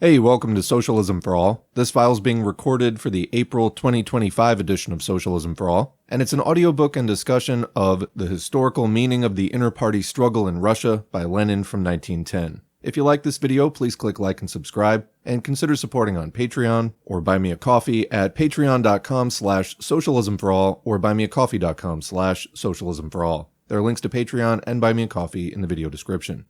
Hey, welcome to Socialism for All. This file is being recorded for the April 2025 edition of Socialism for All, and it's an audiobook and discussion of The Historical Meaning of the Inter-Party Struggle in Russia by Lenin from 1910. If you like this video, please click like and subscribe, and consider supporting on Patreon, or buy me a coffee at patreon.com/socialismforall, or buymeacoffee.com/socialismforall. There are links to Patreon and Buy Me a Coffee in the video description.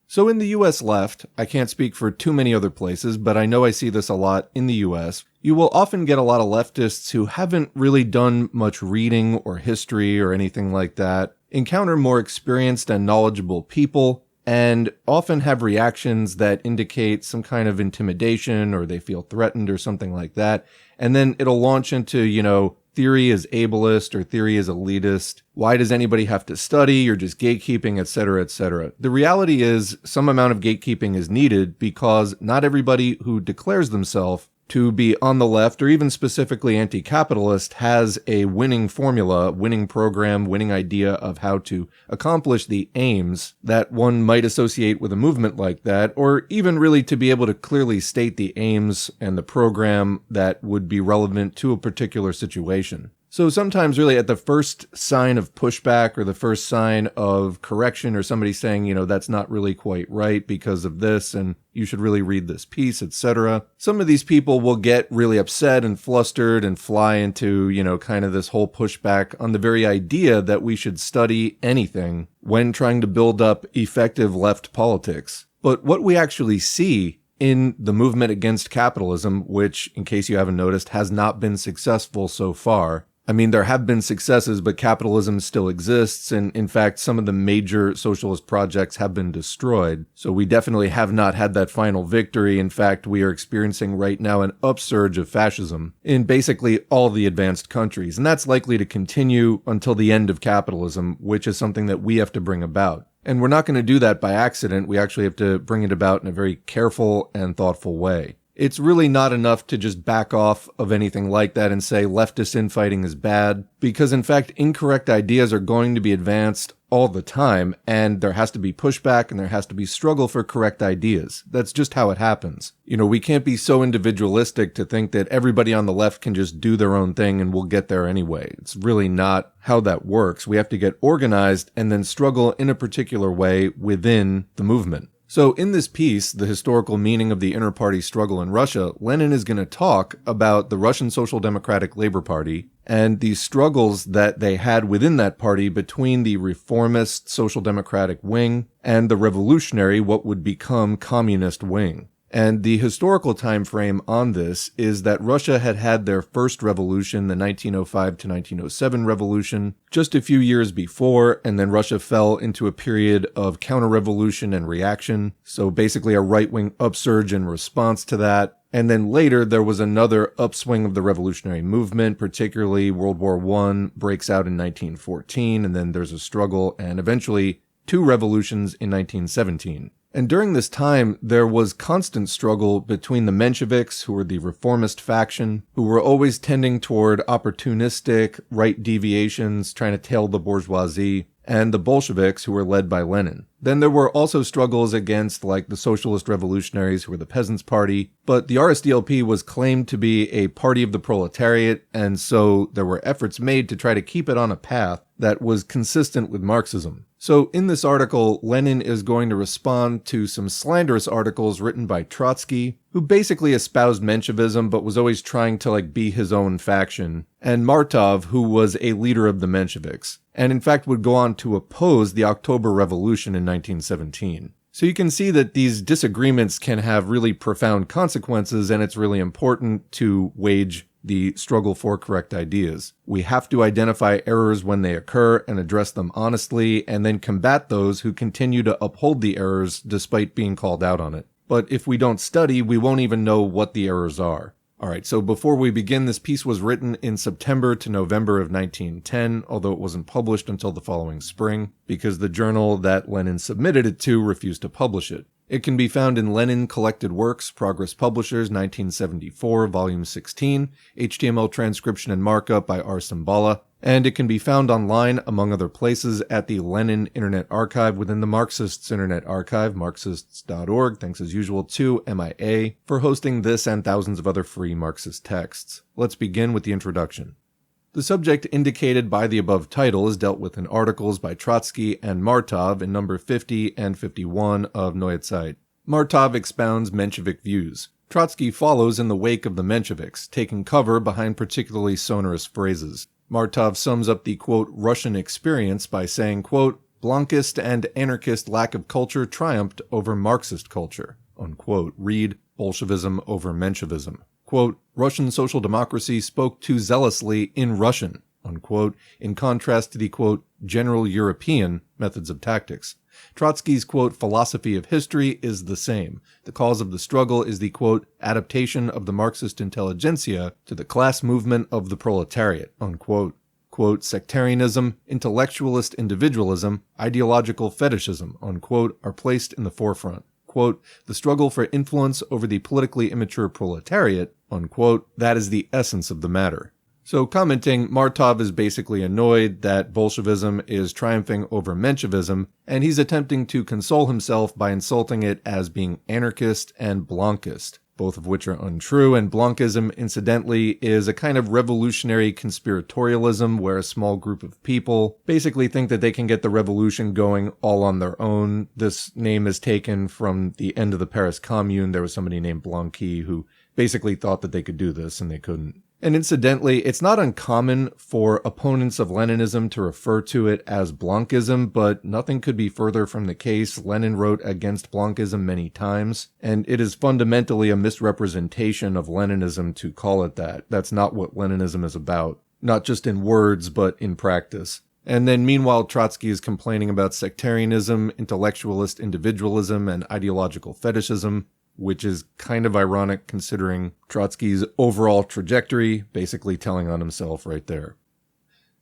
So in the US left, I can't speak for too many other places, but I know I see this a lot in the US, you will often get a lot of leftists who haven't really done much reading or history or anything like that, encounter more experienced and knowledgeable people, and often have reactions that indicate some kind of intimidation or they feel threatened or something like that, and then it'll launch into, theory is ableist or theory is elitist. Why does anybody have to study? You're just gatekeeping, etc., etc. The reality is some amount of gatekeeping is needed because not everybody who declares themselves to be on the left or even specifically anti-capitalist has a winning formula, winning program, winning idea of how to accomplish the aims that one might associate with a movement like that, or even really to be able to clearly state the aims and the program that would be relevant to a particular situation. So sometimes really at the first sign of pushback or the first sign of correction or somebody saying, that's not really quite right because of this and you should really read this piece, etc. Some of these people will get really upset and flustered and fly into, kind of this whole pushback on the very idea that we should study anything when trying to build up effective left politics. But what we actually see in the movement against capitalism, which, in case you haven't noticed, has not been successful so far. I mean, there have been successes, but capitalism still exists, and in fact, some of the major socialist projects have been destroyed. So we definitely have not had that final victory. In fact, we are experiencing right now an upsurge of fascism in basically all the advanced countries, and that's likely to continue until the end of capitalism, which is something that we have to bring about. And we're not going to do that by accident. We actually have to bring it about in a very careful and thoughtful way. It's really not enough to just back off of anything like that and say leftist infighting is bad, because in fact incorrect ideas are going to be advanced all the time, and there has to be pushback and there has to be struggle for correct ideas. That's just how it happens. We can't be so individualistic to think that everybody on the left can just do their own thing and we'll get there anyway. It's really not how that works. We have to get organized and then struggle in a particular way within the movement. So in this piece, The Historical Meaning of the Inter-Party Struggle in Russia, Lenin is going to talk about the Russian Social Democratic Labor Party and the struggles that they had within that party between the reformist social democratic wing and the revolutionary, what would become communist wing. And the historical time frame on this is that Russia had had their first revolution, the 1905 to 1907 revolution, just a few years before, and then Russia fell into a period of counter-revolution and reaction, so basically a right-wing upsurge in response to that. And then later, there was another upswing of the revolutionary movement, particularly World War I breaks out in 1914, and then there's a struggle, and eventually two revolutions in 1917. And during this time, there was constant struggle between the Mensheviks, who were the reformist faction, who were always tending toward opportunistic right deviations, trying to tail the bourgeoisie, and the Bolsheviks, who were led by Lenin. Then there were also struggles against, the socialist revolutionaries, who were the Peasants' Party, but the RSDLP was claimed to be a party of the proletariat, and so there were efforts made to try to keep it on a path that was consistent with Marxism. So in this article, Lenin is going to respond to some slanderous articles written by Trotsky, who basically espoused Menshevism but was always trying to be his own faction, and Martov, who was a leader of the Mensheviks, and in fact would go on to oppose the October Revolution in 1917. So you can see that these disagreements can have really profound consequences, and it's really important to wage the struggle for correct ideas. We have to identify errors when they occur and address them honestly, and then combat those who continue to uphold the errors despite being called out on it. But if we don't study, we won't even know what the errors are. Alright, so before we begin, this piece was written in September to November of 1910, although it wasn't published until the following spring, because the journal that Lenin submitted it to refused to publish it. It can be found in Lenin Collected Works, Progress Publishers, 1974, Volume 16, HTML transcription and markup by R. Simbala, And it can be found online, among other places, at the Lenin Internet Archive within the Marxists Internet Archive, marxists.org. Thanks as usual to MIA for hosting this and thousands of other free Marxist texts. Let's begin with the introduction. The subject indicated by the above title is dealt with in articles by Trotsky and Martov in number 50 and 51 of Neue Zeit. Martov expounds Menshevik views. Trotsky follows in the wake of the Mensheviks, taking cover behind particularly sonorous phrases. Martov sums up the, quote, Russian experience by saying, quote, Blankist and anarchist lack of culture triumphed over Marxist culture, unquote. Read Bolshevism over Menshevism. Quote, Russian social democracy spoke too zealously in Russian, unquote, in contrast to the, quote, general European methods of tactics. Trotsky's, quote, philosophy of history is the same. The cause of the struggle is the, quote, adaptation of the Marxist intelligentsia to the class movement of the proletariat, unquote. Quote, sectarianism, intellectualist individualism, ideological fetishism, unquote, are placed in the forefront. Quote, the struggle for influence over the politically immature proletariat, unquote, that is the essence of the matter. So commenting, Martov is basically annoyed that Bolshevism is triumphing over Menshevism, and he's attempting to console himself by insulting it as being anarchist and Blankist, both of which are untrue, and Blankism, incidentally, is a kind of revolutionary conspiratorialism where a small group of people basically think that they can get the revolution going all on their own. This name is taken from the end of the Paris Commune. There was somebody named Blanqui who basically thought that they could do this, and they couldn't. And incidentally, it's not uncommon for opponents of Leninism to refer to it as Blankism, but nothing could be further from the case. Lenin wrote against Blankism many times, and it is fundamentally a misrepresentation of Leninism to call it that. That's not what Leninism is about, not just in words, but in practice. And then meanwhile, Trotsky is complaining about sectarianism, intellectualist individualism, and ideological fetishism, which is kind of ironic considering Trotsky's overall trajectory, basically telling on himself right there.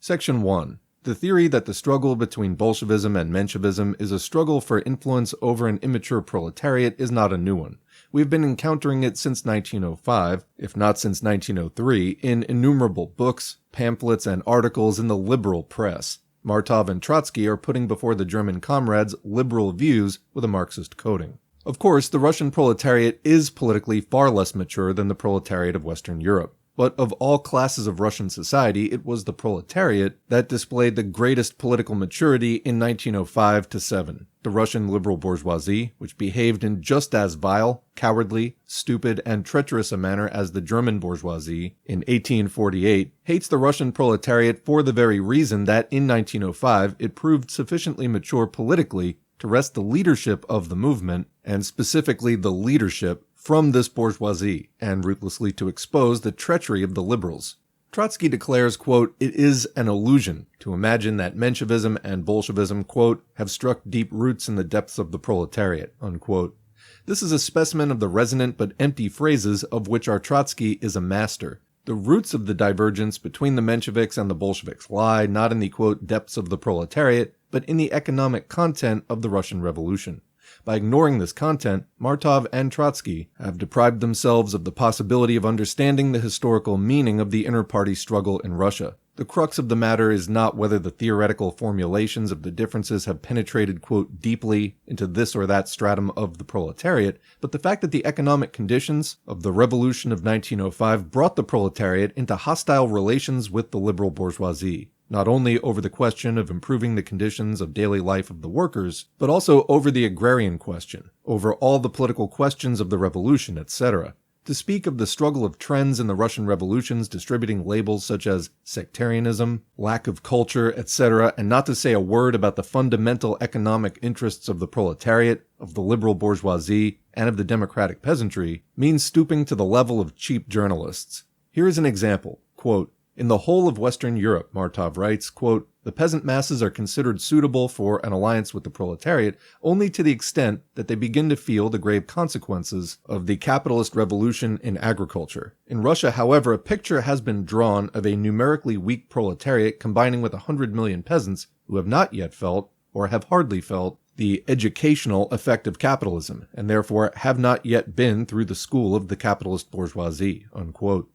Section 1. The theory that the struggle between Bolshevism and Menshevism is a struggle for influence over an immature proletariat is not a new one. We've been encountering it since 1905, if not since 1903, in innumerable books, pamphlets, and articles in the liberal press. Martov and Trotsky are putting before the German comrades liberal views with a Marxist coding. Of course, the Russian proletariat is politically far less mature than the proletariat of Western Europe. But of all classes of Russian society, it was the proletariat that displayed the greatest political maturity in 1905-7. The Russian liberal bourgeoisie, which behaved in just as vile, cowardly, stupid, and treacherous a manner as the German bourgeoisie in 1848, hates the Russian proletariat for the very reason that in 1905 it proved sufficiently mature politically to wrest the leadership of the movement, and specifically the leadership, from this bourgeoisie, and ruthlessly to expose the treachery of the liberals. Trotsky declares, quote, it is an illusion to imagine that Menshevism and Bolshevism, quote, have struck deep roots in the depths of the proletariat, unquote. This is a specimen of the resonant but empty phrases of which our Trotsky is a master. The roots of the divergence between the Mensheviks and the Bolsheviks lie not in the, quote, depths of the proletariat, but in the economic content of the Russian Revolution. By ignoring this content, Martov and Trotsky have deprived themselves of the possibility of understanding the historical meaning of the inter-party struggle in Russia. The crux of the matter is not whether the theoretical formulations of the differences have penetrated, quote, deeply into this or that stratum of the proletariat, but the fact that the economic conditions of the revolution of 1905 brought the proletariat into hostile relations with the liberal bourgeoisie, not only over the question of improving the conditions of daily life of the workers, but also over the agrarian question, over all the political questions of the revolution, etc. To speak of the struggle of trends in the Russian revolutions distributing labels such as sectarianism, lack of culture, etc., and not to say a word about the fundamental economic interests of the proletariat, of the liberal bourgeoisie, and of the democratic peasantry, means stooping to the level of cheap journalists. Here is an example, quote, in the whole of Western Europe, Martov writes, quote, the peasant masses are considered suitable for an alliance with the proletariat only to the extent that they begin to feel the grave consequences of the capitalist revolution in agriculture. In Russia, however, a picture has been drawn of a numerically weak proletariat combining with 100 million peasants who have not yet felt, or have hardly felt, the educational effect of capitalism, and therefore have not yet been through the school of the capitalist bourgeoisie, unquote.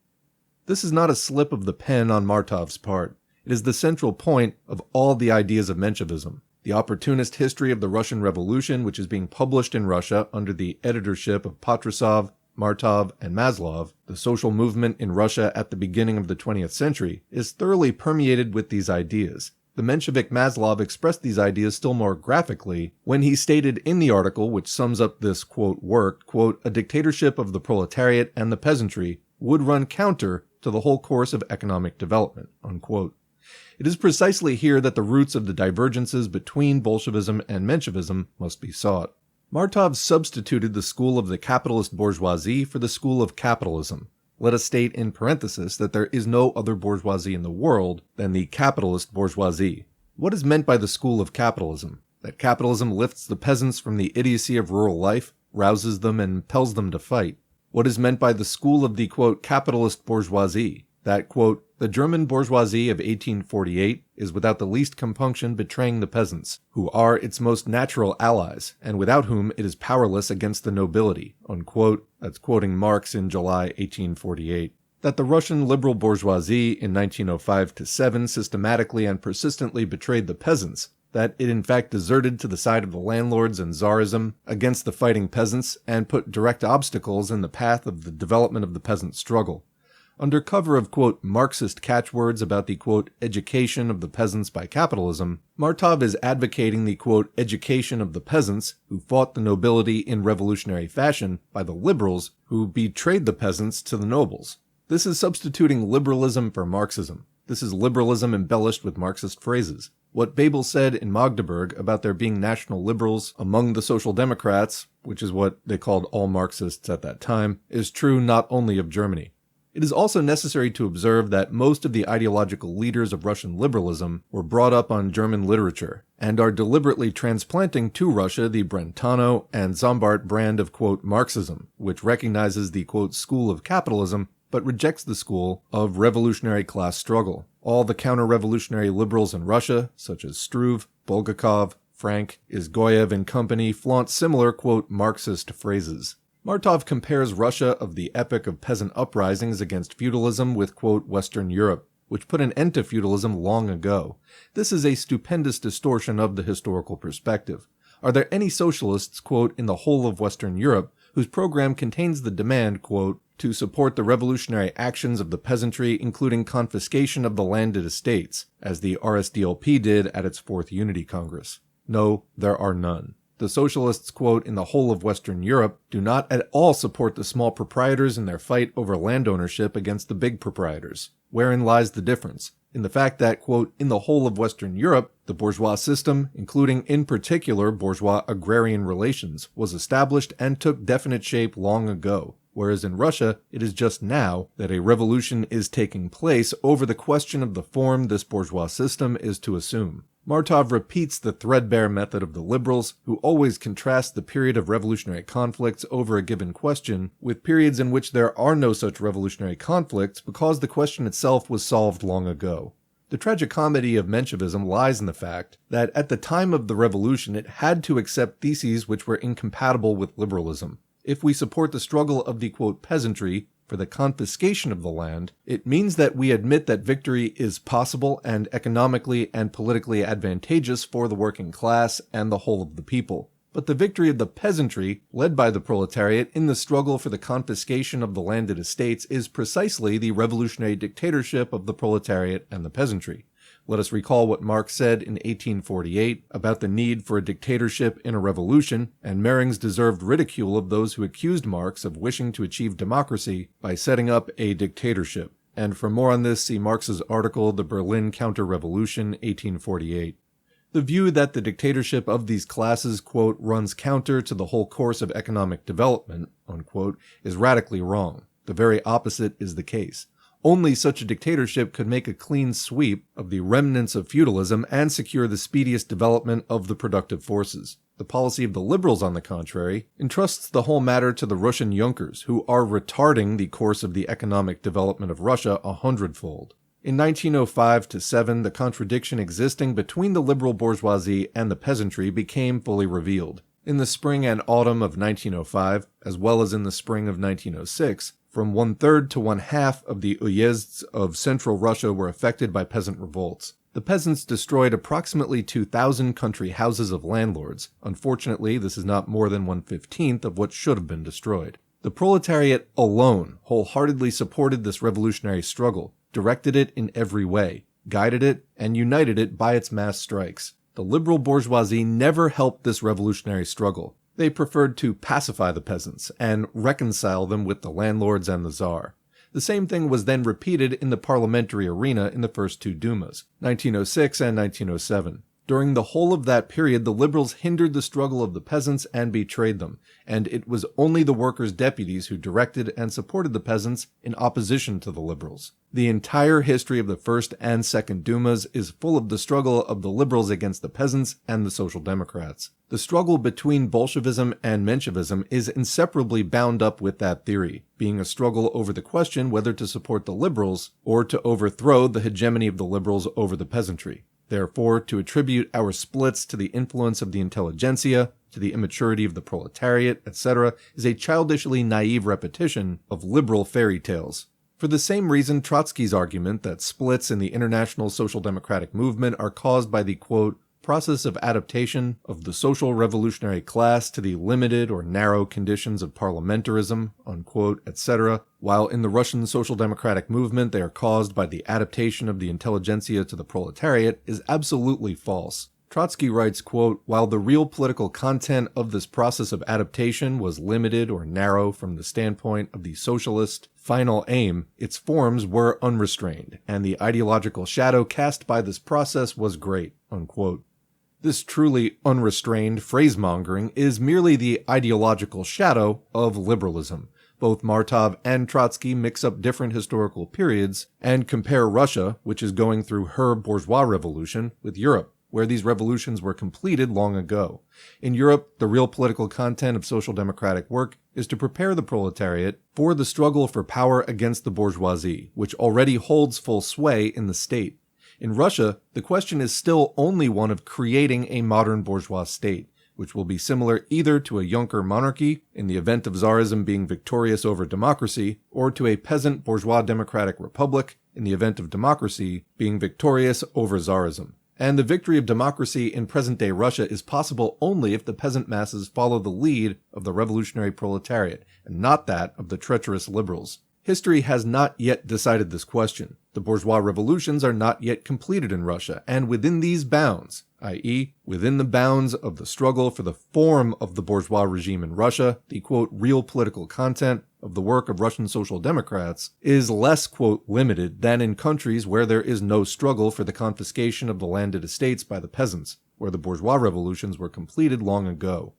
This is not a slip of the pen on Martov's part. It is the central point of all the ideas of Menshevism. The opportunist history of the Russian Revolution, which is being published in Russia under the editorship of Patrusov, Martov, and Maslov, the social movement in Russia at the beginning of the 20th century, is thoroughly permeated with these ideas. The Menshevik Maslov expressed these ideas still more graphically when he stated in the article, which sums up this, quote, work, quote, a dictatorship of the proletariat and the peasantry would run counter to the whole course of economic development, unquote. It is precisely here that the roots of the divergences between Bolshevism and Menshevism must be sought. Martov substituted the school of the capitalist bourgeoisie for the school of capitalism. Let us state in parenthesis that there is no other bourgeoisie in the world than the capitalist bourgeoisie. What is meant by the school of capitalism? That capitalism lifts the peasants from the idiocy of rural life, rouses them, and impels them to fight. What is meant by the school of the, quote, capitalist bourgeoisie? That, quote, the German bourgeoisie of 1848 is without the least compunction betraying the peasants, who are its most natural allies, and without whom it is powerless against the nobility, unquote. That's quoting Marx in July 1848. That the Russian liberal bourgeoisie in 1905-7 systematically and persistently betrayed the peasants, that it in fact deserted to the side of the landlords and Tsarism against the fighting peasants and put direct obstacles in the path of the development of the peasant struggle. Under cover of, quote, Marxist catchwords about the, quote, education of the peasants by capitalism, Martov is advocating the, quote, education of the peasants who fought the nobility in revolutionary fashion by the liberals who betrayed the peasants to the nobles. This is substituting liberalism for Marxism. This is liberalism embellished with Marxist phrases. What Bebel said in Magdeburg about there being national liberals among the Social Democrats, which is what they called all Marxists at that time, is true not only of Germany. It is also necessary to observe that most of the ideological leaders of Russian liberalism were brought up on German literature, and are deliberately transplanting to Russia the Brentano and Zombart brand of, quote, Marxism, which recognizes the, quote, school of capitalism, but rejects the school of revolutionary class struggle. All the counter-revolutionary liberals in Russia, such as Struve, Bulgakov, Frank, Izgoyev, and company, flaunt similar, quote, Marxist phrases. Martov compares Russia of the epoch of peasant uprisings against feudalism with, quote, Western Europe, which put an end to feudalism long ago. This is a stupendous distortion of the historical perspective. Are there any socialists, quote, in the whole of Western Europe, whose program contains the demand, quote, to support the revolutionary actions of the peasantry, including confiscation of the landed estates, as the RSDLP did at its Fourth Unity Congress? No, there are none. The socialists, quote, in the whole of Western Europe, do not at all support the small proprietors in their fight over land ownership against the big proprietors. Wherein lies the difference? In the fact that, quote, in the whole of Western Europe, the bourgeois system, including in particular bourgeois agrarian relations, was established and took definite shape long ago. Whereas in Russia, it is just now that a revolution is taking place over the question of the form this bourgeois system is to assume. Martov repeats the threadbare method of the liberals, who always contrast the period of revolutionary conflicts over a given question with periods in which there are no such revolutionary conflicts because the question itself was solved long ago. The tragicomedy of Menshevism lies in the fact that at the time of the revolution it had to accept theses which were incompatible with liberalism. If we support the struggle of the, quote, peasantry for the confiscation of the land, it means that we admit that victory is possible and economically and politically advantageous for the working class and the whole of the people. But the victory of the peasantry, led by the proletariat in the struggle for the confiscation of the landed estates, is precisely the revolutionary dictatorship of the proletariat and the peasantry. Let us recall what Marx said in 1848 about the need for a dictatorship in a revolution, and Mehring's deserved ridicule of those who accused Marx of wishing to achieve democracy by setting up a dictatorship. And for more on this, see Marx's article, The Berlin Counter-Revolution, 1848. The view that the dictatorship of these classes, quote, runs counter to the whole course of economic development, unquote, is radically wrong. The very opposite is the case. Only such a dictatorship could make a clean sweep of the remnants of feudalism and secure the speediest development of the productive forces. The policy of the liberals, on the contrary, entrusts the whole matter to the Russian Junkers, who are retarding the course of the economic development of Russia 100-fold. In 1905-7, the contradiction existing between the liberal bourgeoisie and the peasantry became fully revealed. In the spring and autumn of 1905, as well as in the spring of 1906, From 1/3 to 1/2 of the uyezds of central Russia were affected by peasant revolts. The peasants destroyed approximately 2,000 country houses of landlords. Unfortunately, this is not more than 1/15 of what should have been destroyed. The proletariat alone wholeheartedly supported this revolutionary struggle, directed it in every way, guided it, and united it by its mass strikes. The liberal bourgeoisie never helped this revolutionary struggle. They preferred to pacify the peasants and reconcile them with the landlords and the Tsar. The same thing was then repeated in the parliamentary arena in the first two Dumas, 1906 and 1907. During the whole of that period, the liberals hindered the struggle of the peasants and betrayed them, and it was only the workers' deputies who directed and supported the peasants in opposition to the liberals. The entire history of the First and Second Dumas is full of the struggle of the liberals against the peasants and the Social Democrats. The struggle between Bolshevism and Menshevism is inseparably bound up with that theory, being a struggle over the question whether to support the liberals or to overthrow the hegemony of the liberals over the peasantry. Therefore, to attribute our splits to the influence of the intelligentsia, to the immaturity of the proletariat, etc., is a childishly naive repetition of liberal fairy tales. For the same reason, Trotsky's argument that splits in the international social democratic movement are caused by the, quote, process of adaptation of the social revolutionary class to the limited or narrow conditions of parliamentarism, unquote, etc., while in the Russian social democratic movement they are caused by the adaptation of the intelligentsia to the proletariat, is absolutely false. Trotsky writes, quote, while the real political content of this process of adaptation was limited or narrow from the standpoint of the socialist final aim, its forms were unrestrained, and the ideological shadow cast by this process was great, unquote. This truly unrestrained phrasemongering is merely the ideological shadow of liberalism. Both Martov and Trotsky mix up different historical periods and compare Russia, which is going through her bourgeois revolution, with Europe, where these revolutions were completed long ago. In Europe, the real political content of social democratic work is to prepare the proletariat for the struggle for power against the bourgeoisie, which already holds full sway in the state. In Russia, the question is still only one of creating a modern bourgeois state, which will be similar either to a Junker monarchy, in the event of Tsarism being victorious over democracy, or to a peasant bourgeois democratic republic, in the event of democracy being victorious over Tsarism. And the victory of democracy in present-day Russia is possible only if the peasant masses follow the lead of the revolutionary proletariat, and not that of the treacherous liberals. History has not yet decided this question. The bourgeois revolutions are not yet completed in Russia, and within these bounds, i.e., within the bounds of the struggle for the form of the bourgeois regime in Russia, the, quote, real political content of the work of Russian social democrats is less, quote, limited than in countries where there is no struggle for the confiscation of the landed estates by the peasants, where the bourgeois revolutions were completed long ago.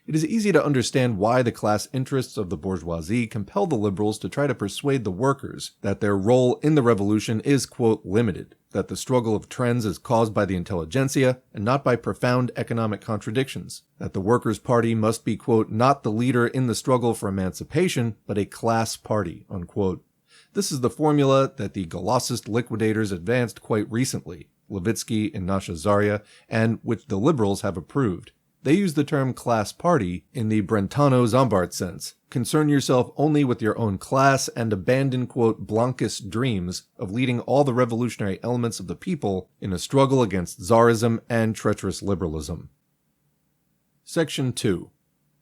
It is easy to understand why the class interests of the bourgeoisie compel the liberals to try to persuade the workers that their role in the revolution is, quote, limited, that the struggle of trends is caused by the intelligentsia and not by profound economic contradictions, that the Workers' Party must be, quote, not the leader in the struggle for emancipation, but a class party, unquote. This is the formula that the Golossist liquidators advanced quite recently, Levitsky and Nasha Zarya, and which the liberals have approved. They use the term class party in the Brentano-Zombart sense. Concern yourself only with your own class and abandon, quote, Blankist dreams of leading all the revolutionary elements of the people in a struggle against Tsarism and treacherous liberalism. Section 2.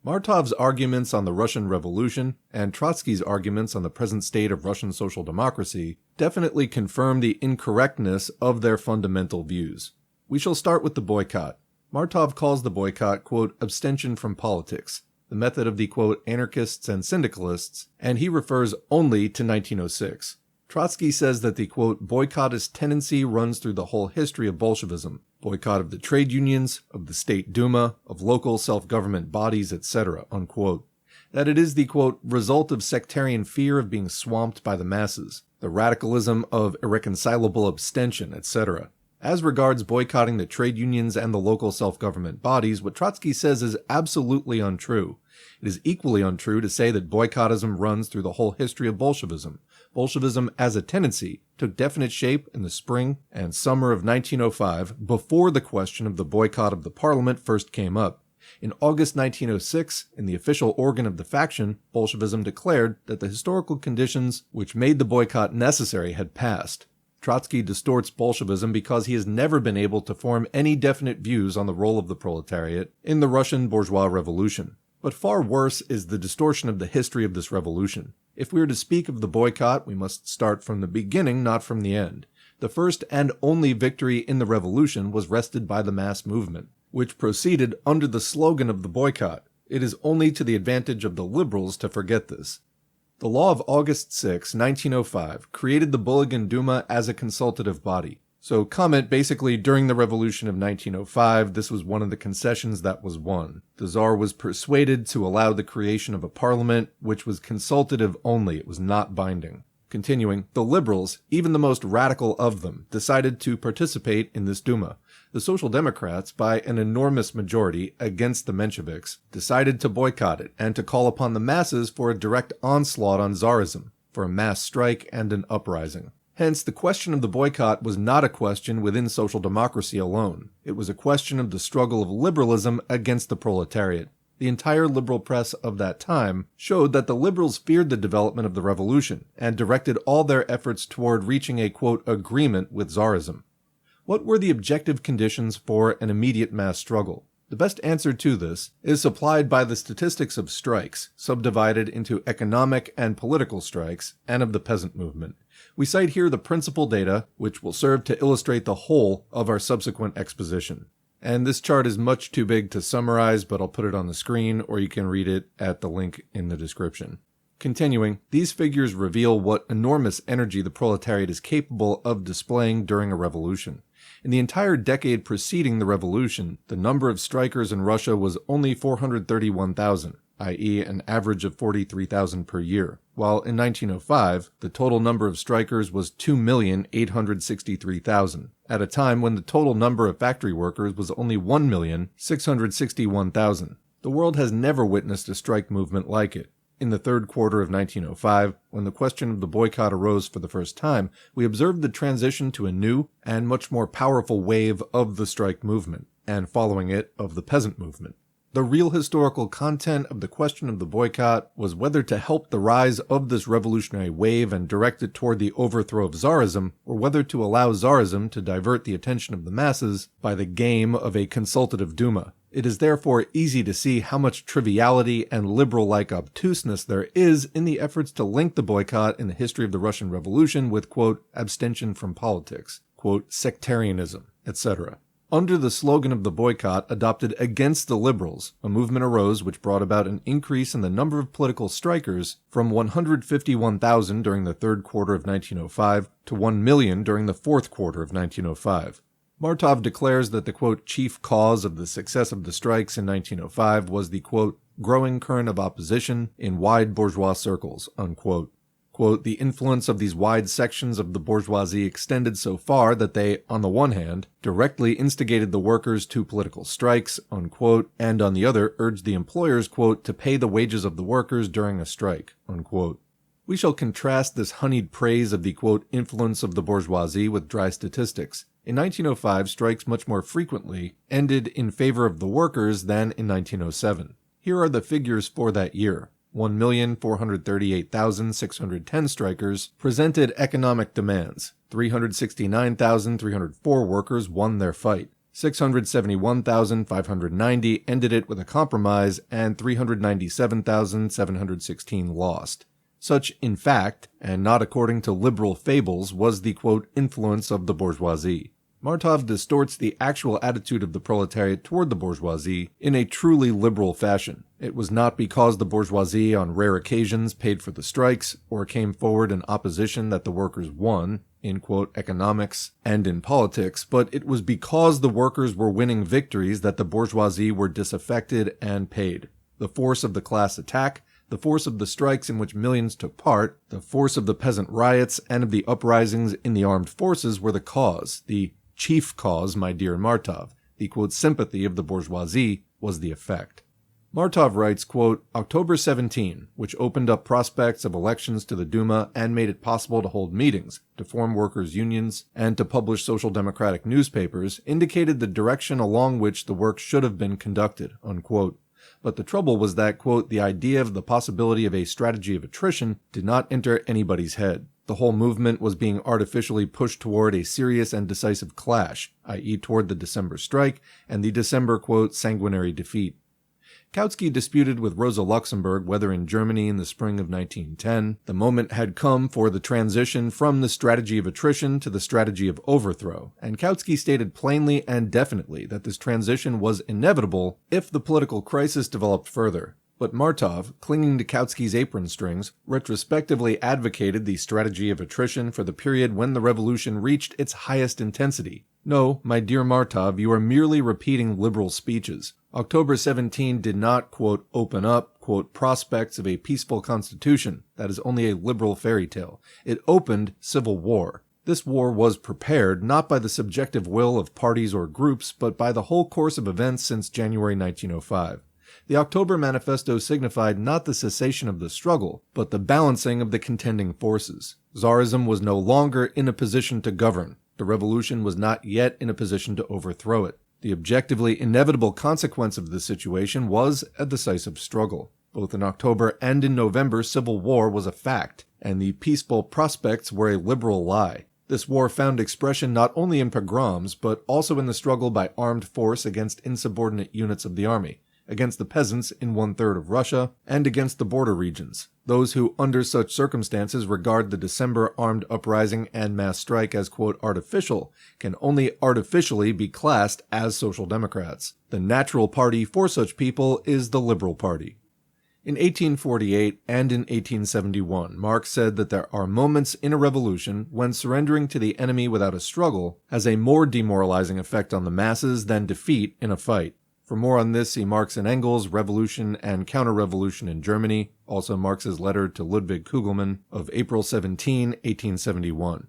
Martov's arguments on the Russian Revolution and Trotsky's arguments on the present state of Russian social democracy definitely confirm the incorrectness of their fundamental views. We shall start with the boycott. Martov calls the boycott, quote, abstention from politics, the method of the, quote, anarchists and syndicalists, and he refers only to 1906. Trotsky says that the, quote, boycottist tendency runs through the whole history of Bolshevism, boycott of the trade unions, of the State Duma, of local self-government bodies, etc., unquote. That it is the, quote, result of sectarian fear of being swamped by the masses, the radicalism of irreconcilable abstention, etc. As regards boycotting the trade unions and the local self-government bodies, what Trotsky says is absolutely untrue. It is equally untrue to say that boycottism runs through the whole history of Bolshevism. Bolshevism as a tendency took definite shape in the spring and summer of 1905, before the question of the boycott of the parliament first came up. In August 1906, in the official organ of the faction, Bolshevism declared that the historical conditions which made the boycott necessary had passed. Trotsky distorts Bolshevism because he has never been able to form any definite views on the role of the proletariat in the Russian bourgeois revolution. But far worse is the distortion of the history of this revolution. If we are to speak of the boycott, we must start from the beginning, not from the end. The first and only victory in the revolution was wrested by the mass movement, which proceeded under the slogan of the boycott. It is only to the advantage of the liberals to forget this. The law of August 6, 1905, created the Bulletin Duma as a consultative body. So comment basically during the revolution of 1905, this was one of the concessions that was won. The Tsar was persuaded to allow the creation of a parliament, which was consultative only, it was not binding. Continuing, the liberals, even the most radical of them, decided to participate in this Duma. The Social Democrats, by an enormous majority against the Mensheviks, decided to boycott it and to call upon the masses for a direct onslaught on Tsarism, for a mass strike and an uprising. Hence, the question of the boycott was not a question within social democracy alone. It was a question of the struggle of liberalism against the proletariat. The entire liberal press of that time showed that the liberals feared the development of the revolution and directed all their efforts toward reaching a, quote, agreement with Tsarism. What were the objective conditions for an immediate mass struggle? The best answer to this is supplied by the statistics of strikes, subdivided into economic and political strikes, and of the peasant movement. We cite here the principal data, which will serve to illustrate the whole of our subsequent exposition. And this chart is much too big to summarize, but I'll put it on the screen, or you can read it at the link in the description. Continuing, these figures reveal what enormous energy the proletariat is capable of displaying during a revolution. In the entire decade preceding the revolution, the number of strikers in Russia was only 431,000, i.e. an average of 43,000 per year, while in 1905, the total number of strikers was 2,863,000, at a time when the total number of factory workers was only 1,661,000. The world has never witnessed a strike movement like it. In the third quarter of 1905, when the question of the boycott arose for the first time, we observed the transition to a new and much more powerful wave of the strike movement, and following it, of the peasant movement. The real historical content of the question of the boycott was whether to help the rise of this revolutionary wave and direct it toward the overthrow of Tsarism, or whether to allow Tsarism to divert the attention of the masses by the game of a consultative Duma. It is therefore easy to see how much triviality and liberal-like obtuseness there is in the efforts to link the boycott in the history of the Russian Revolution with, quote, abstention from politics, quote, sectarianism, etc. Under the slogan of the boycott adopted against the liberals, a movement arose which brought about an increase in the number of political strikers from 151,000 during the third quarter of 1905 to 1 million during the fourth quarter of 1905. Martov declares that the, quote, chief cause of the success of the strikes in 1905 was the, quote, growing current of opposition in wide bourgeois circles, unquote. Quote, the influence of these wide sections of the bourgeoisie extended so far that they, on the one hand, directly instigated the workers to political strikes, unquote, and on the other urged the employers, quote, to pay the wages of the workers during a strike, unquote. We shall contrast this honeyed praise of the, quote, influence of the bourgeoisie with dry statistics. In 1905, strikes much more frequently ended in favor of the workers than in 1907. Here are the figures for that year. 1,438,610 strikers presented economic demands. 369,304 workers won their fight. 671,590 ended it with a compromise, and 397,716 lost. Such, in fact, and not according to liberal fables, was the, quote, influence of the bourgeoisie. Martov distorts the actual attitude of the proletariat toward the bourgeoisie in a truly liberal fashion. It was not because the bourgeoisie on rare occasions paid for the strikes or came forward in opposition that the workers won, in, quote, economics and in politics, but it was because the workers were winning victories that the bourgeoisie were disaffected and paid. The force of the class attack, the force of the strikes in which millions took part, the force of the peasant riots, and of the uprisings in the armed forces were the cause. The chief cause, my dear Martov, the, quote, sympathy of the bourgeoisie was the effect. Martov writes, quote, October 17, which opened up prospects of elections to the Duma and made it possible to hold meetings, to form workers' unions, and to publish social democratic newspapers, indicated the direction along which the work should have been conducted, unquote. But the trouble was that, quote, the idea of the possibility of a strategy of attrition did not enter anybody's head. The whole movement was being artificially pushed toward a serious and decisive clash, i.e. toward the December strike and the December, quote, sanguinary defeat. Kautsky disputed with Rosa Luxemburg whether in Germany in the spring of 1910, the moment had come for the transition from the strategy of attrition to the strategy of overthrow, and Kautsky stated plainly and definitely that this transition was inevitable if the political crisis developed further. But Martov, clinging to Kautsky's apron strings, retrospectively advocated the strategy of attrition for the period when the revolution reached its highest intensity. No, my dear Martov, you are merely repeating liberal speeches. October 17 did not, quote, open up, quote, prospects of a peaceful constitution. That is only a liberal fairy tale. It opened civil war. This war was prepared not by the subjective will of parties or groups, but by the whole course of events since January 1905. The October Manifesto signified not the cessation of the struggle, but the balancing of the contending forces. Tsarism was no longer in a position to govern. The revolution was not yet in a position to overthrow it. The objectively inevitable consequence of this situation was a decisive struggle. Both in October and in November, civil war was a fact, and the peaceful prospects were a liberal lie. This war found expression not only in pogroms, but also in the struggle by armed force against insubordinate units of the army, against the peasants in 1/3 of Russia, and against the border regions. Those who, under such circumstances, regard the December armed uprising and mass strike as, quote, artificial, can only artificially be classed as Social Democrats. The natural party for such people is the Liberal Party. In 1848 and in 1871, Marx said that there are moments in a revolution when surrendering to the enemy without a struggle has a more demoralizing effect on the masses than defeat in a fight. For more on this, see Marx and Engels, Revolution and Counter-Revolution in Germany, also Marx's letter to Ludwig Kugelmann of April 17, 1871.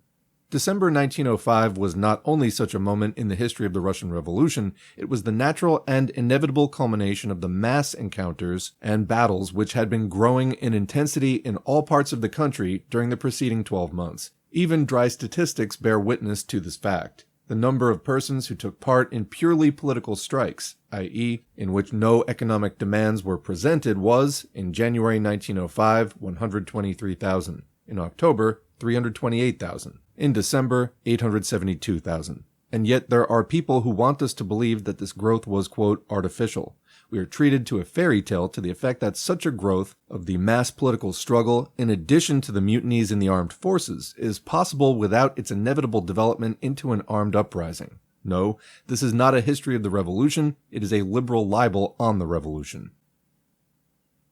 December 1905 was not only such a moment in the history of the Russian Revolution, it was the natural and inevitable culmination of the mass encounters and battles which had been growing in intensity in all parts of the country during the preceding 12 months. Even dry statistics bear witness to this fact. The number of persons who took part in purely political strikes, i.e., in which no economic demands were presented, was, in January 1905, 123,000. In October, 328,000. In December, 872,000. And yet there are people who want us to believe that this growth was, quote, artificial. We are treated to a fairy tale to the effect that such a growth of the mass political struggle, in addition to the mutinies in the armed forces, is possible without its inevitable development into an armed uprising. No, this is not a history of the revolution, it is a liberal libel on the revolution.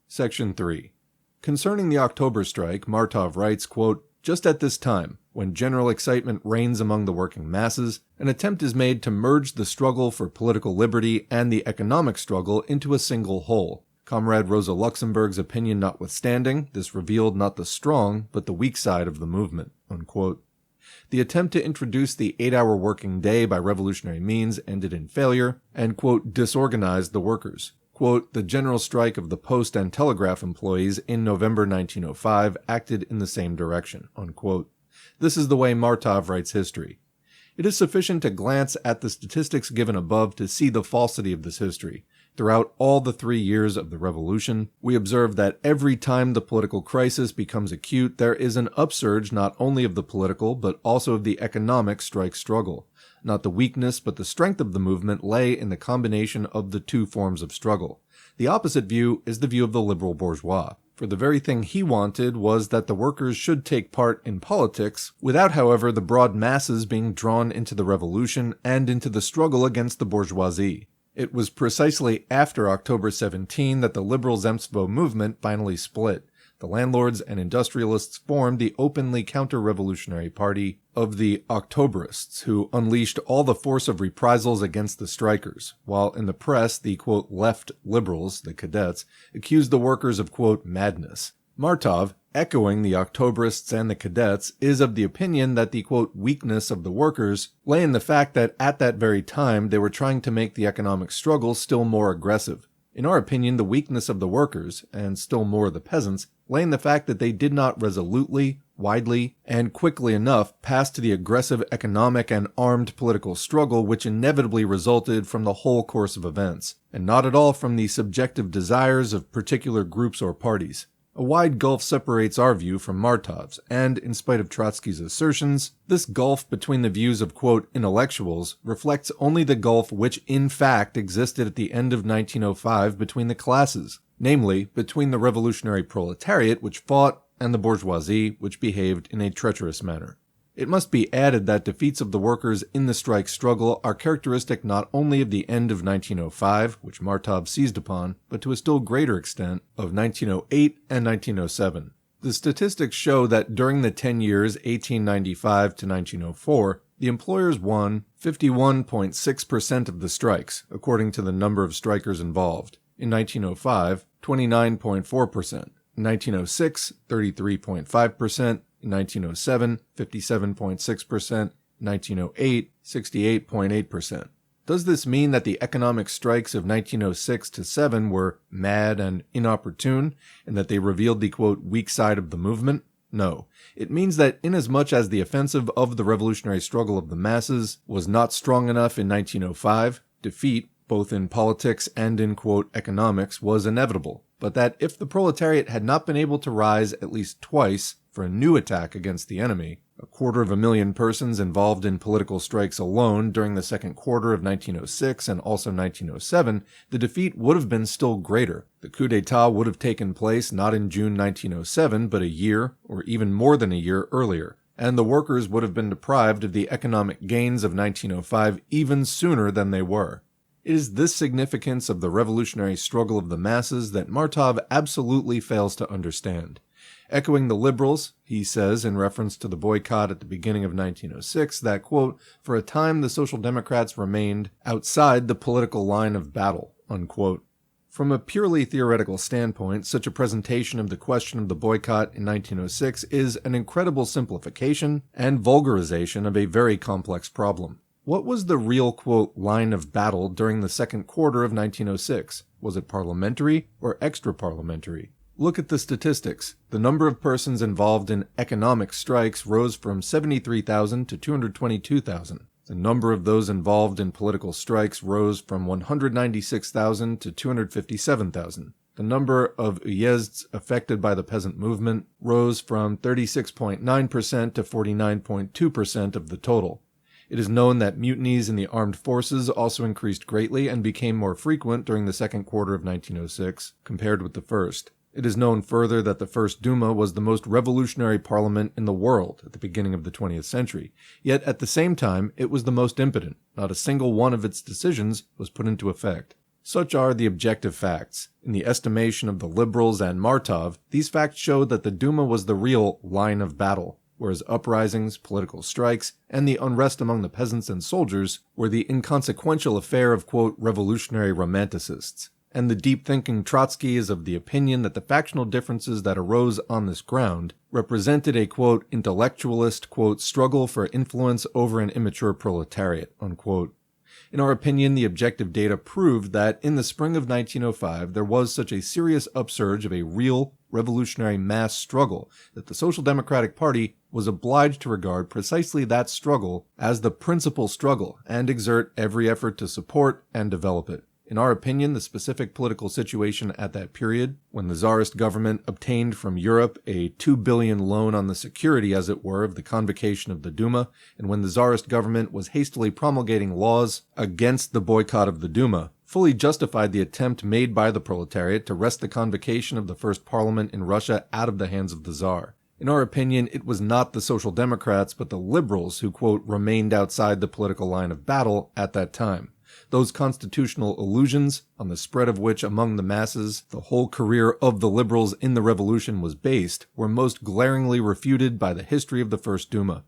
Section 3. Concerning the October strike, Martov writes, quote, just at this time, when general excitement reigns among the working masses, an attempt is made to merge the struggle for political liberty and the economic struggle into a single whole. Comrade Rosa Luxemburg's opinion notwithstanding, this revealed not the strong, but the weak side of the movement, unquote. The attempt to introduce the 8-hour working day by revolutionary means ended in failure and, quote, disorganized the workers. Quote, the general strike of the post and telegraph employees in November 1905 acted in the same direction, unquote. This is the way Martov writes history. It is sufficient to glance at the statistics given above to see the falsity of this history. Throughout all the 3 years of the revolution, we observe that every time the political crisis becomes acute, there is an upsurge not only of the political, but also of the economic strike struggle. Not the weakness, but the strength of the movement lay in the combination of the two forms of struggle. The opposite view is the view of the liberal bourgeois. For the very thing he wanted was that the workers should take part in politics, without, however, the broad masses being drawn into the revolution and into the struggle against the bourgeoisie. It was precisely after October 17 that the liberal Zemstvo movement finally split. The landlords and industrialists formed the openly counter-revolutionary party of the Octoberists, who unleashed all the force of reprisals against the strikers, while in the press the, quote, left liberals, the cadets, accused the workers of, quote, madness. Martov, echoing the Octoberists and the cadets, is of the opinion that the, quote, weakness of the workers lay in the fact that at that very time they were trying to make the economic struggle still more aggressive. In our opinion, the weakness of the workers, and still more the peasants, lay in the fact that they did not resolutely, widely, and quickly enough pass to the aggressive economic and armed political struggle which inevitably resulted from the whole course of events, and not at all from the subjective desires of particular groups or parties. A wide gulf separates our view from Martov's, and, in spite of Trotsky's assertions, this gulf between the views of, quote, intellectuals reflects only the gulf which in fact existed at the end of 1905 between the classes, namely, between the revolutionary proletariat which fought and the bourgeoisie which behaved in a treacherous manner. It must be added that defeats of the workers in the strike struggle are characteristic not only of the end of 1905, which Martov seized upon, but to a still greater extent of 1908 and 1907. The statistics show that during the 10 years 1895 to 1904, the employers won 51.6% of the strikes, according to the number of strikers involved. In 1905, 29.4%. In 1906, 33.5%. In 1907, 57.6%, 1908, 68.8%. Does this mean that the economic strikes of 1906 to 7 were mad and inopportune, and that they revealed the, quote, weak side of the movement? No. It means that inasmuch as the offensive of the revolutionary struggle of the masses was not strong enough in 1905, defeat, both in politics and in, quote, economics, was inevitable, but that if the proletariat had not been able to rise at least twice for a new attack against the enemy, 250,000 persons involved in political strikes alone during the second quarter of 1906 and also 1907, the defeat would have been still greater. The coup d'etat would have taken place not in June 1907, but a year, or even more than a year earlier, and the workers would have been deprived of the economic gains of 1905 even sooner than they were. It is this significance of the revolutionary struggle of the masses that Martov absolutely fails to understand. Echoing the liberals, he says in reference to the boycott at the beginning of 1906 that, quote, for a time the Social Democrats remained outside the political line of battle, unquote. From a purely theoretical standpoint, such a presentation of the question of the boycott in 1906 is an incredible simplification and vulgarization of a very complex problem. What was the real, quote, line of battle during the second quarter of 1906? Was it parliamentary or extra-parliamentary? Look at the statistics. The number of persons involved in economic strikes rose from 73,000 to 222,000. The number of those involved in political strikes rose from 196,000 to 257,000. The number of uyezds affected by the peasant movement rose from 36.9% to 49.2% of the total. It is known that mutinies in the armed forces also increased greatly and became more frequent during the second quarter of 1906 compared with the first. It is known further that the First Duma was the most revolutionary parliament in the world at the beginning of the 20th century, yet at the same time it was the most impotent. Not a single one of its decisions was put into effect. Such are the objective facts. In the estimation of the liberals and Martov, these facts show that the Duma was the real line of battle, whereas uprisings, political strikes, and the unrest among the peasants and soldiers were the inconsequential affair of, quote, revolutionary romanticists. And the deep-thinking Trotsky is of the opinion that the factional differences that arose on this ground represented a, quote, intellectualist, quote, struggle for influence over an immature proletariat, unquote. In our opinion, the objective data proved that in the spring of 1905 there was such a serious upsurge of a real revolutionary mass struggle that the Social Democratic Party was obliged to regard precisely that struggle as the principal struggle and exert every effort to support and develop it. In our opinion, the specific political situation at that period, when the Tsarist government obtained from Europe a 2 billion loan on the security, as it were, of the convocation of the Duma, and when the Tsarist government was hastily promulgating laws against the boycott of the Duma, fully justified the attempt made by the proletariat to wrest the convocation of the first parliament in Russia out of the hands of the Tsar. In our opinion, it was not the Social Democrats but the liberals who, quote, remained outside the political line of battle at that time. Those constitutional illusions, on the spread of which among the masses the whole career of the liberals in the revolution was based, were most glaringly refuted by the history of the First Duma.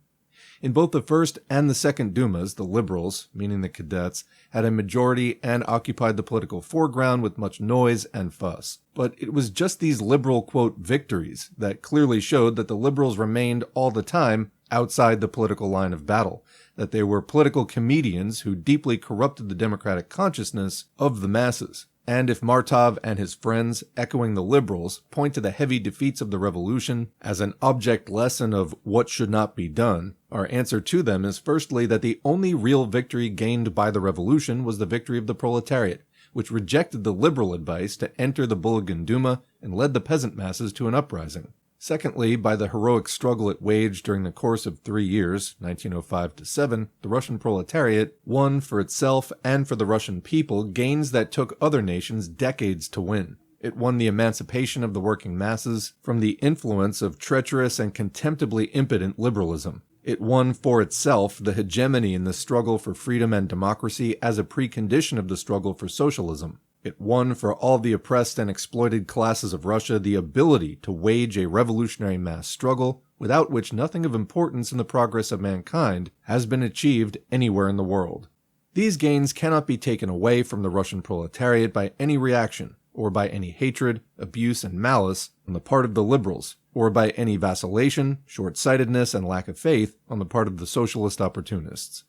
In both the First and the Second Dumas, the liberals, meaning the cadets, had a majority and occupied the political foreground with much noise and fuss. But it was just these liberal, quote, victories that clearly showed that the liberals remained all the time outside the political line of battle, that they were political comedians who deeply corrupted the democratic consciousness of the masses. And if Martov and his friends, echoing the liberals, point to the heavy defeats of the revolution as an object lesson of what should not be done, our answer to them is firstly that the only real victory gained by the revolution was the victory of the proletariat, which rejected the liberal advice to enter the Bulgarian Duma and led the peasant masses to an uprising. Secondly, by the heroic struggle it waged during the course of 3 years, 1905-7, the Russian proletariat won for itself and for the Russian people gains that took other nations decades to win. It won the emancipation of the working masses from the influence of treacherous and contemptibly impotent liberalism. It won for itself the hegemony in the struggle for freedom and democracy as a precondition of the struggle for socialism. It won for all the oppressed and exploited classes of Russia the ability to wage a revolutionary mass struggle, without which nothing of importance in the progress of mankind has been achieved anywhere in the world. These gains cannot be taken away from the Russian proletariat by any reaction, or by any hatred, abuse, and malice on the part of the liberals, or by any vacillation, short-sightedness, and lack of faith on the part of the socialist opportunists.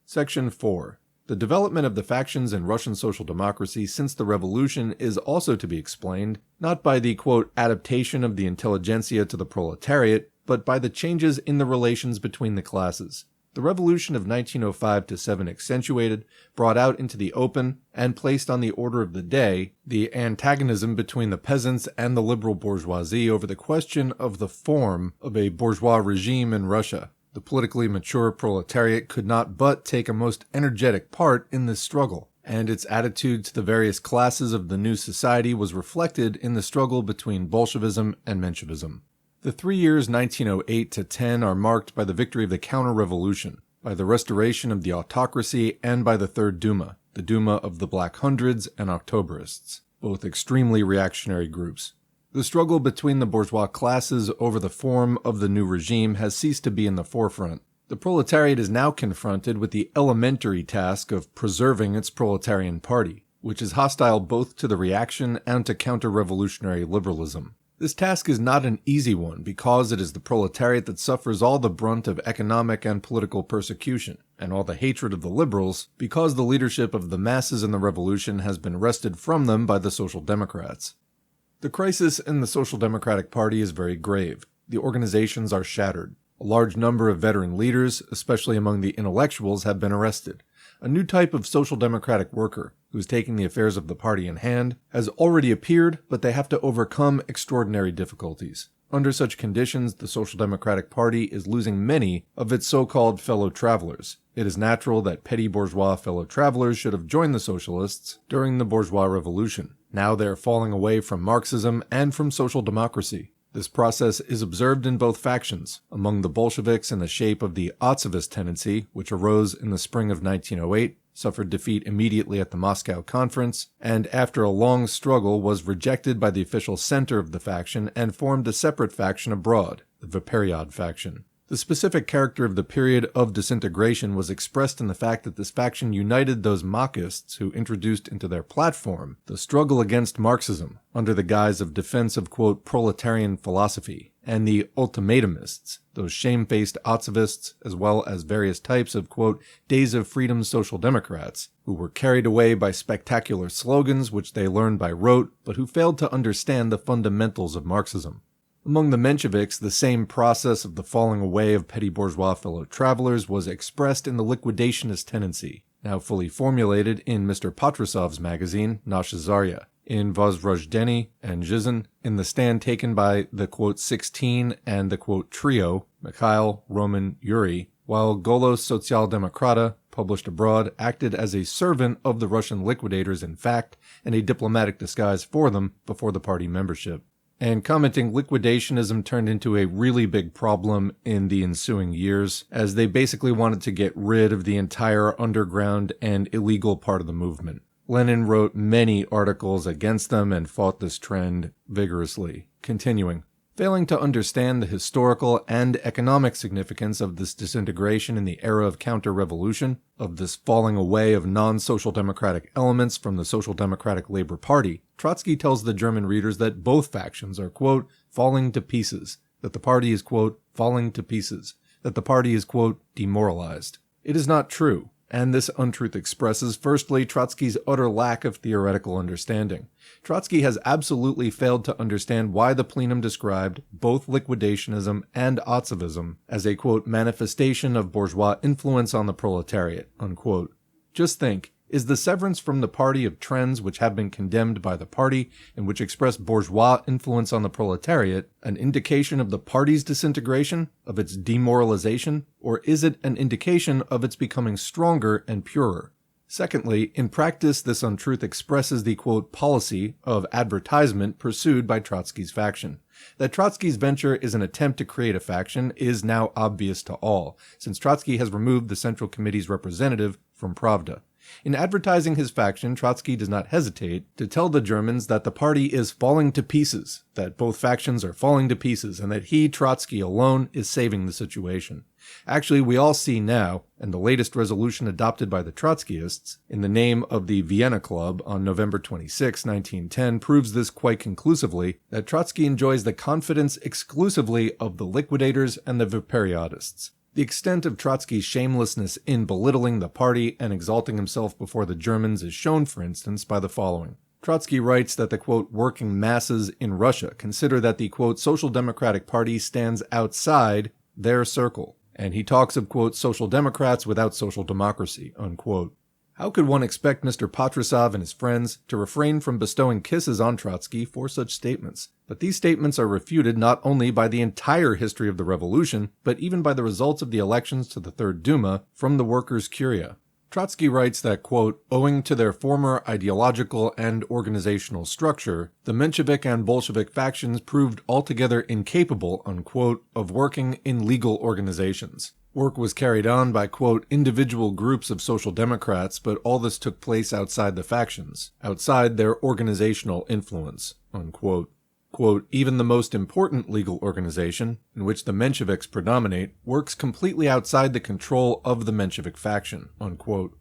Section 4. The development of the factions in Russian social democracy since the revolution is also to be explained, not by the, quote, adaptation of the intelligentsia to the proletariat, but by the changes in the relations between the classes. The revolution of 1905-7 accentuated, brought out into the open, and placed on the order of the day the antagonism between the peasants and the liberal bourgeoisie over the question of the form of a bourgeois regime in Russia. The politically mature proletariat could not but take a most energetic part in this struggle, and its attitude to the various classes of the new society was reflected in the struggle between Bolshevism and Menshevism. The 3 years 1908-10 are marked by the victory of the counter-revolution, by the restoration of the autocracy, and by the Third Duma, the Duma of the Black Hundreds and Octoberists, both extremely reactionary groups. The struggle between the bourgeois classes over the form of the new regime has ceased to be in the forefront. The proletariat is now confronted with the elementary task of preserving its proletarian party, which is hostile both to the reaction and to counter-revolutionary liberalism. This task is not an easy one because it is the proletariat that suffers all the brunt of economic and political persecution, and all the hatred of the liberals because the leadership of the masses in the revolution has been wrested from them by the Social Democrats. The crisis in the Social Democratic Party is very grave. The organizations are shattered. A large number of veteran leaders, especially among the intellectuals, have been arrested. A new type of social democratic worker, who is taking the affairs of the party in hand, has already appeared, but they have to overcome extraordinary difficulties. Under such conditions, the Social Democratic Party is losing many of its so-called fellow travelers. It is natural that petty bourgeois fellow travelers should have joined the socialists during the bourgeois revolution. Now they are falling away from Marxism and from social democracy. This process is observed in both factions, among the Bolsheviks in the shape of the Otsevist tendency, which arose in the spring of 1908, suffered defeat immediately at the Moscow Conference, and after a long struggle was rejected by the official center of the faction and formed a separate faction abroad, the Viperiod faction. The specific character of the period of disintegration was expressed in the fact that this faction united those Marxists who introduced into their platform the struggle against Marxism under the guise of defense of, quote, proletarian philosophy, and the ultimatumists, those shamefaced Otsevists, as well as various types of, quote, Days of Freedom social democrats, who were carried away by spectacular slogans which they learned by rote, but who failed to understand the fundamentals of Marxism. Among the Mensheviks, the same process of the falling away of petty bourgeois fellow travelers was expressed in the liquidationist tendency, now fully formulated in Mr. Patrusov's magazine, Nasha Zarya, in Vozrojdeny and Zhizn, in the stand taken by the, quote, 16 and the, quote, trio, Mikhail, Roman, Yuri, while Golos Sotsialdemokrata, published abroad, acted as a servant of the Russian liquidators in fact, and a diplomatic disguise for them before the party membership. And commenting, liquidationism turned into a really big problem in the ensuing years, as they basically wanted to get rid of the entire underground and illegal part of the movement. Lenin wrote many articles against them and fought this trend vigorously. Continuing, failing to understand the historical and economic significance of this disintegration in the era of counter-revolution, of this falling away of non-social democratic elements from the Social Democratic Labor Party, Trotsky tells the German readers that both factions are, quote, falling to pieces, that the party is, quote, falling to pieces, that the party is, quote, demoralized. It is not true. And this untruth expresses, firstly, Trotsky's utter lack of theoretical understanding. Trotsky has absolutely failed to understand why the plenum described both liquidationism and Otzivism as a, quote, manifestation of bourgeois influence on the proletariat, unquote. Just think, is the severance from the party of trends which have been condemned by the party and which express bourgeois influence on the proletariat an indication of the party's disintegration, of its demoralization, or is it an indication of its becoming stronger and purer? Secondly, in practice, this untruth expresses the, quote, policy of advertisement pursued by Trotsky's faction. That Trotsky's venture is an attempt to create a faction is now obvious to all, since Trotsky has removed the Central Committee's representative from Pravda. In advertising his faction, Trotsky does not hesitate to tell the Germans that the party is falling to pieces, that both factions are falling to pieces, and that he, Trotsky alone, is saving the situation. Actually, we all see now, and the latest resolution adopted by the Trotskyists, in the name of the Vienna Club on November 26, 1910, proves this quite conclusively, that Trotsky enjoys the confidence exclusively of the liquidators and the Viperiodists. The extent of Trotsky's shamelessness in belittling the party and exalting himself before the Germans is shown, for instance, by the following. Trotsky writes that the, quote, working masses in Russia consider that the, quote, Social Democratic Party stands outside their circle. And he talks of, quote, social democrats without social democracy, unquote. How could one expect Mr. Patrusov and his friends to refrain from bestowing kisses on Trotsky for such statements? But these statements are refuted not only by the entire history of the revolution, but even by the results of the elections to the Third Duma from the workers' curia. Trotsky writes that, quote, owing to their former ideological and organizational structure, the Menshevik and Bolshevik factions proved altogether incapable, unquote, of working in legal organizations. Work was carried on by, quote, individual groups of social democrats, but all this took place outside the factions, outside their organizational influence, unquote. Quote, even the most important legal organization, in which the Mensheviks predominate, works completely outside the control of the Menshevik faction, unquote.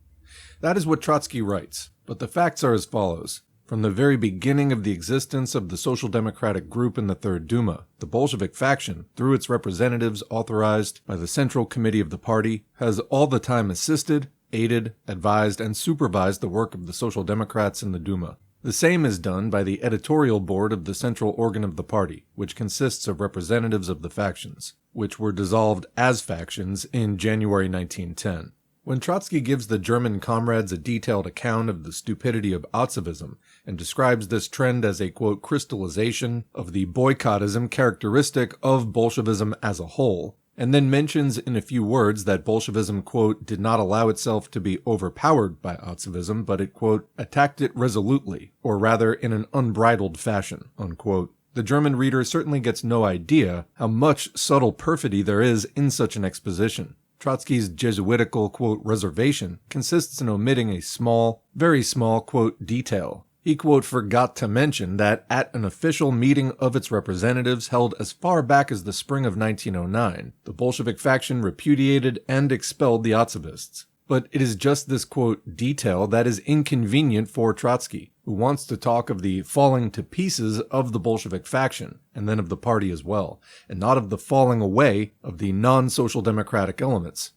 That is what Trotsky writes, but the facts are as follows. From the very beginning of the existence of the Social Democratic group in the Third Duma, the Bolshevik faction, through its representatives authorized by the Central Committee of the party, has all the time assisted, aided, advised, and supervised the work of the Social Democrats in the Duma. The same is done by the editorial board of the central organ of the party, which consists of representatives of the factions, which were dissolved as factions in January 1910. When Trotsky gives the German comrades a detailed account of the stupidity of Otzivism and describes this trend as a, quote, crystallization of the boycottism characteristic of Bolshevism as a whole, and then mentions in a few words that Bolshevism, quote, did not allow itself to be overpowered by Otzivism, but it, quote, attacked it resolutely, or rather in an unbridled fashion, unquote. The German reader certainly gets no idea how much subtle perfidy there is in such an exposition. Trotsky's Jesuitical, quote, reservation consists in omitting a small, very small, quote, detail. He, quote, forgot to mention that at an official meeting of its representatives held as far back as the spring of 1909, the Bolshevik faction repudiated and expelled the Otzivists. But it is just this, quote, detail that is inconvenient for Trotsky, who wants to talk of the falling to pieces of the Bolshevik faction, and then of the party as well, and not of the falling away of the non-social democratic elements.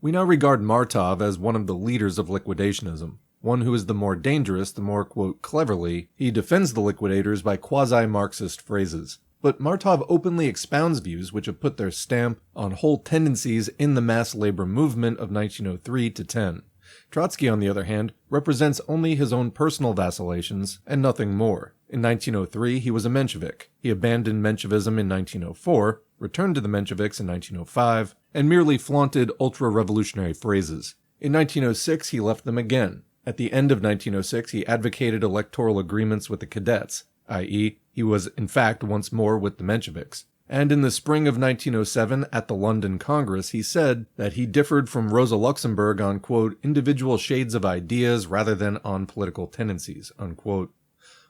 We now regard Martov as one of the leaders of liquidationism. One who is the more dangerous, the more, quote, cleverly, he defends the liquidators by quasi-Marxist phrases. But Martov openly expounds views which have put their stamp on whole tendencies in the mass labor movement of 1903 to 10. Trotsky, on the other hand, represents only his own personal vacillations and nothing more. In 1903, he was a Menshevik. He abandoned Menshevism in 1904, returned to the Mensheviks in 1905, and merely flaunted ultra-revolutionary phrases. In 1906, he left them again. At the end of 1906, he advocated electoral agreements with the cadets, i.e., he was in fact once more with the Mensheviks. And in the spring of 1907, at the London Congress, he said that he differed from Rosa Luxemburg on, quote, individual shades of ideas rather than on political tendencies, unquote.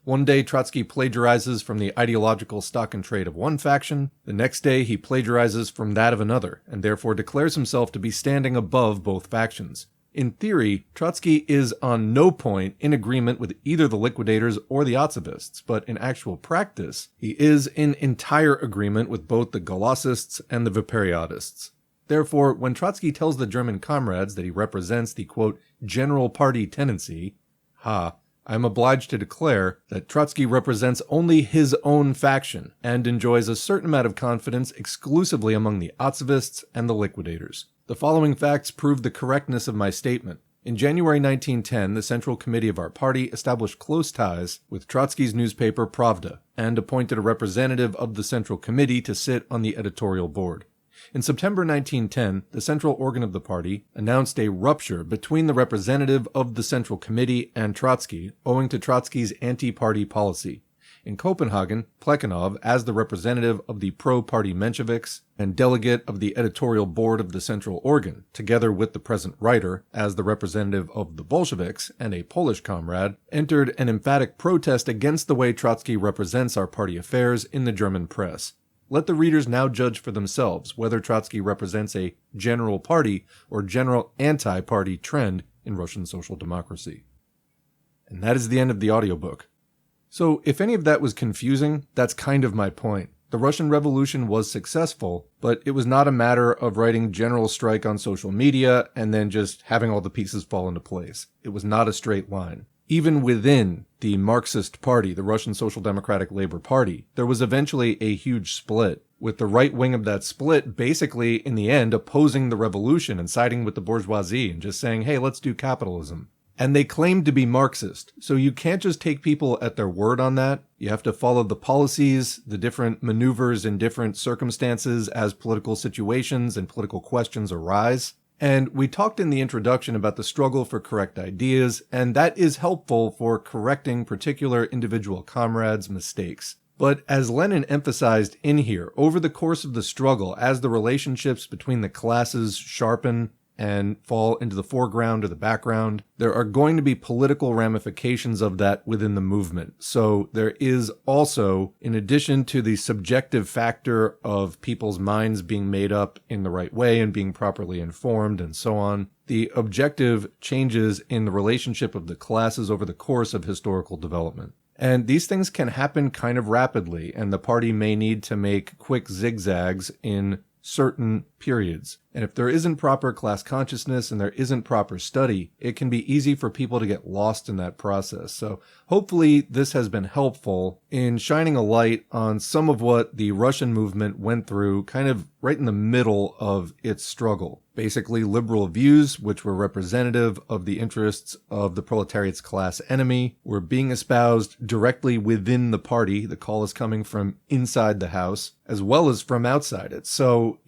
One day, Trotsky plagiarizes from the ideological stock and trade of one faction. The next day, he plagiarizes from that of another, and therefore declares himself to be standing above both factions. In theory, Trotsky is on no point in agreement with either the liquidators or the Otzivists, but in actual practice, he is in entire agreement with both the Gaullosists and the Viperiodists. Therefore, when Trotsky tells the German comrades that he represents the, quote, general party tendency, I am obliged to declare that Trotsky represents only his own faction and enjoys a certain amount of confidence exclusively among the Otzevists and the liquidators. The following facts prove the correctness of my statement. In January 1910, the Central Committee of our party established close ties with Trotsky's newspaper Pravda and appointed a representative of the Central Committee to sit on the editorial board. In September 1910, the central organ of the party announced a rupture between the representative of the Central Committee and Trotsky, owing to Trotsky's anti-party policy. In Copenhagen, Plekhanov, as the representative of the pro-party Mensheviks and delegate of the editorial board of the central organ, together with the present writer, as the representative of the Bolsheviks and a Polish comrade, entered an emphatic protest against the way Trotsky represents our party affairs in the German press. Let the readers now judge for themselves whether Trotsky represents a general party or general anti-party trend in Russian social democracy. And that is the end of the audiobook. So if any of that was confusing, that's kind of my point. The Russian Revolution was successful, but it was not a matter of writing general strike on social media and then just having all the pieces fall into place. It was not a straight line. Even within the Marxist party, the Russian Social Democratic Labor Party, there was eventually a huge split, with the right wing of that split basically, in the end, opposing the revolution and siding with the bourgeoisie and just saying, hey, let's do capitalism. And they claimed to be Marxist, so you can't just take people at their word on that. You have to follow the policies, the different maneuvers in different circumstances as political situations and political questions arise. And we talked in the introduction about the struggle for correct ideas, and that is helpful for correcting particular individual comrades' mistakes. But as Lenin emphasized in here, over the course of the struggle, as the relationships between the classes sharpen and fall into the foreground or the background, there are going to be political ramifications of that within the movement. So there is also, in addition to the subjective factor of people's minds being made up in the right way and being properly informed and so on, the objective changes in the relationship of the classes over the course of historical development. And these things can happen kind of rapidly, and the party may need to make quick zigzags in certain periods. And if there isn't proper class consciousness and there isn't proper study, it can be easy for people to get lost in that process. So hopefully this has been helpful in shining a light on some of what the Russian movement went through kind of right in the middle of its struggle. Basically liberal views, which were representative of the interests of the proletariat's class enemy, were being espoused directly within the party. The call is coming from inside the house as well as from outside it. So,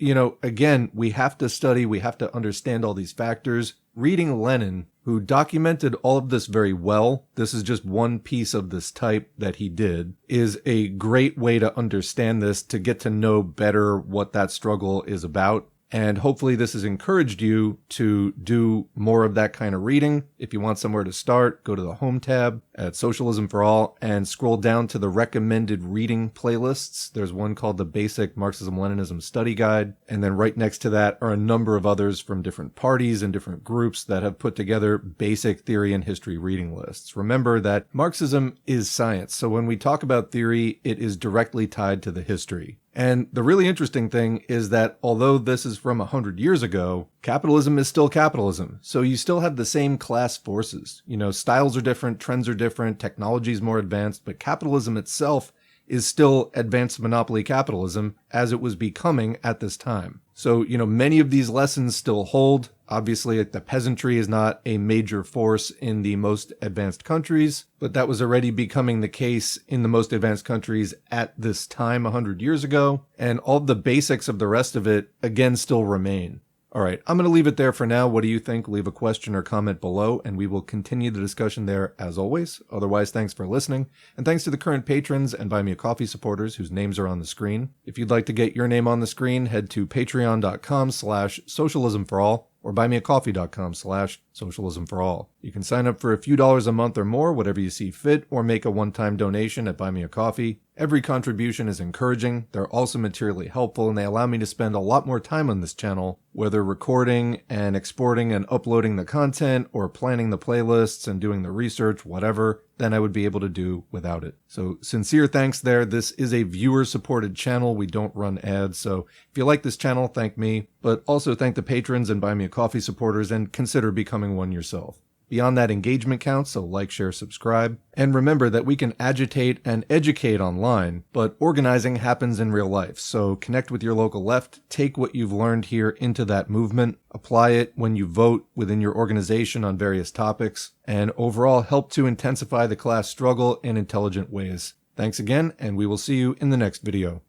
again, we have to study, we have to understand all these factors. Reading Lenin, who documented all of this very well, this is just one piece of this type that he did, is a great way to understand this, to get to know better what that struggle is about. And hopefully this has encouraged you to do more of that kind of reading. If you want somewhere to start, go to the Home tab at Socialism for All and scroll down to the recommended reading playlists. There's one called the Basic Marxism-Leninism Study Guide. And then right next to that are a number of others from different parties and different groups that have put together basic theory and history reading lists. Remember that Marxism is science. So when we talk about theory, it is directly tied to the history. And the really interesting thing is that although this is from 100 years ago, capitalism is still capitalism. So you still have the same class forces. Styles are different, trends are different, technology is more advanced, but capitalism itself is still advanced monopoly capitalism as it was becoming at this time. So, many of these lessons still hold. Obviously, the peasantry is not a major force in the most advanced countries, but that was already becoming the case in the most advanced countries at this time 100 years ago. And all the basics of the rest of it, again, still remain. All right, I'm going to leave it there for now. What do you think? Leave a question or comment below, and we will continue the discussion there as always. Otherwise, thanks for listening, and thanks to the current patrons and Buy Me a Coffee supporters whose names are on the screen. If you'd like to get your name on the screen, head to patreon.com/socialismforall or buymeacoffee.com/socialismforall. Socialism for All. You can sign up for a few dollars a month or more, whatever you see fit, or make a one-time donation at Buy Me a Coffee. Every contribution is encouraging, they're also materially helpful, and they allow me to spend a lot more time on this channel, whether recording and exporting and uploading the content, or planning the playlists and doing the research, whatever, than I would be able to do without it. So sincere thanks there. This is a viewer-supported channel. We don't run ads, so if you like this channel, thank me, but also thank the patrons and Buy Me a Coffee supporters, and consider becoming one yourself. Beyond that, engagement counts, so like, share, subscribe. And remember that we can agitate and educate online, but organizing happens in real life. So connect with your local left, take what you've learned here into that movement, apply it when you vote within your organization on various topics, and overall help to intensify the class struggle in intelligent ways. Thanks again, and we will see you in the next video.